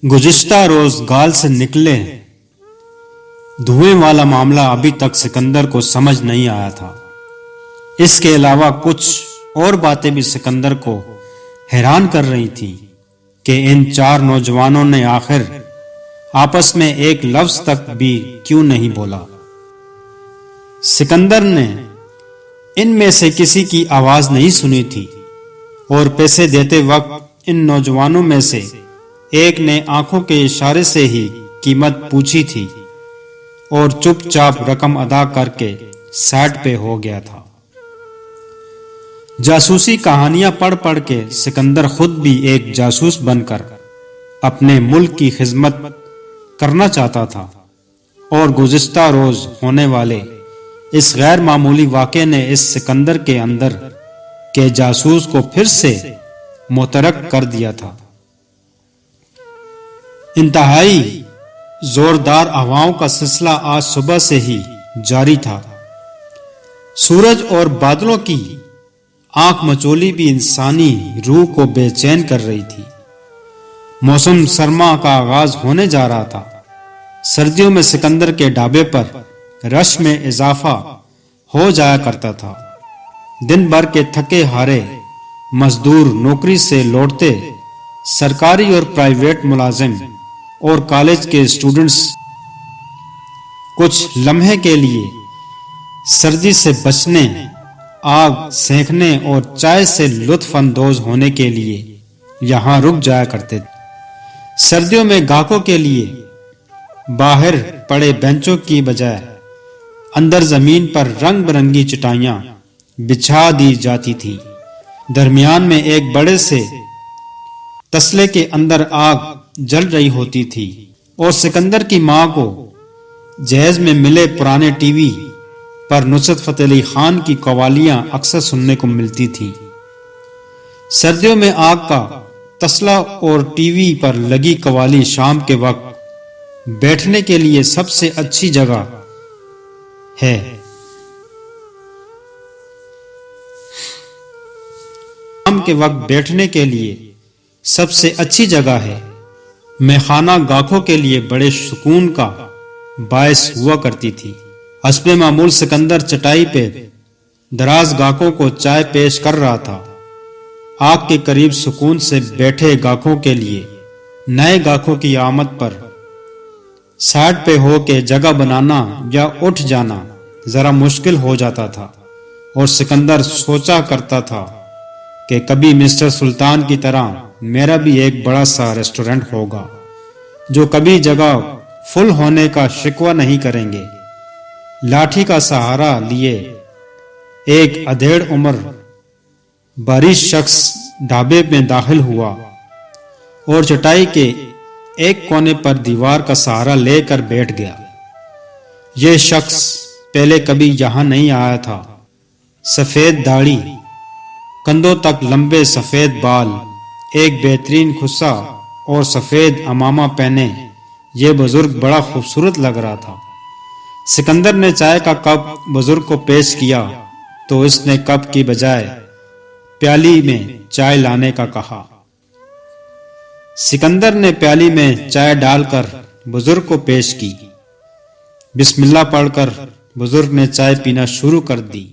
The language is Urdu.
گزشتہ روز گال سے نکلے دھوئیں والا معاملہ ابھی تک سکندر کو سمجھ نہیں آیا تھا۔ اس کے علاوہ کچھ اور باتیں بھی سکندر کو حیران کر رہی تھیں کہ ان چار نوجوانوں نے آخر آپس میں ایک لفظ تک بھی کیوں نہیں بولا۔ سکندر نے ان میں سے کسی کی آواز نہیں سنی تھی اور پیسے دیتے وقت ان نوجوانوں میں سے ایک نے آنکھوں کے اشارے سے ہی قیمت پوچھی تھی اور چپ چاپ رقم ادا کر کے سائٹ پہ ہو گیا تھا۔ جاسوسی کہانیاں پڑھ پڑھ کے سکندر خود بھی ایک جاسوس بن کر اپنے ملک کی خدمت کرنا چاہتا تھا، اور گزشتہ روز ہونے والے اس غیر معمولی واقعے نے اس سکندر کے اندر کے جاسوس کو پھر سے متحرک کر دیا تھا۔ انتہائی زوردار ہواؤں کا سلسلہ آج صبح سے ہی جاری تھا۔ سورج اور بادلوں کی آنکھ مچولی بھی انسانی روح کو بے چین کر رہی تھی۔ موسم سرما کا آغاز ہونے جا رہا تھا۔ سردیوں میں سکندر کے ڈھابے پر رش میں اضافہ ہو جایا کرتا تھا۔ دن بھر کے تھکے ہارے مزدور نوکری سے لوٹتے، سرکاری اور پرائیویٹ ملازم اور کالج کے اسٹوڈنٹس کچھ لمحے کے لیے سردی سے بچنے، آگ سینکنے اور چائے سے لطف اندوز ہونے کے لیے یہاں رک جایا کرتے تھے۔ سردیوں میں گاہکوں کے لیے باہر پڑے بینچوں کی بجائے اندر زمین پر رنگ برنگی چٹائیاں بچھا دی جاتی تھی۔ درمیان میں ایک بڑے سے تسلے کے اندر آگ جل رہی ہوتی تھی اور سکندر کی ماں کو جہیز میں ملے پرانے ٹی وی پر نصرت فتح علی خان کی قوالیاں اکثر سننے کو ملتی تھیں۔ سردیوں میں آگ کا تسلا اور ٹی وی پر لگی قوالی شام کے وقت بیٹھنے کے لیے سب سے اچھی جگہ ہے۔ شام کے وقت بیٹھنے کے لیے سب سے اچھی جگہ ہے۔ میخانہ گاہکوں کے لیے بڑے سکون کا باعث ہوا کرتی تھی۔ حسب معمول سکندر چٹائی پہ دراز گاہکوں کو چائے پیش کر رہا تھا۔ آگ کے قریب سکون سے بیٹھے گاہکوں کے لیے نئے گاہکوں کی آمد پر سائٹ پہ ہو کے جگہ بنانا یا اٹھ جانا ذرا مشکل ہو جاتا تھا، اور سکندر سوچا کرتا تھا کہ کبھی مسٹر سلطان کی طرح میرا بھی ایک بڑا سا ریسٹورنٹ ہوگا جو کبھی جگہ فل ہونے کا شکوہ نہیں کریں گے۔ لاٹھی کا سہارا لیے ایک ادھیڑ عمر بارش شخص ڈھابے میں داخل ہوا اور چٹائی کے ایک کونے پر دیوار کا سہارا لے کر بیٹھ گیا۔ یہ شخص پہلے کبھی یہاں نہیں آیا تھا۔ سفید داڑھی، کندھوں تک لمبے سفید بال، ایک بہترین خصا اور سفید عمامہ پہنے یہ بزرگ بڑا خوبصورت لگ رہا تھا۔ سکندر نے چائے کا کپ بزرگ کو پیش کیا تو اس نے کپ کی بجائے پیالی میں چائے لانے کا کہا۔ سکندر نے پیالی میں چائے ڈال کر بزرگ کو پیش کی۔ بسم اللہ پڑھ کر بزرگ نے چائے پینا شروع کر دی۔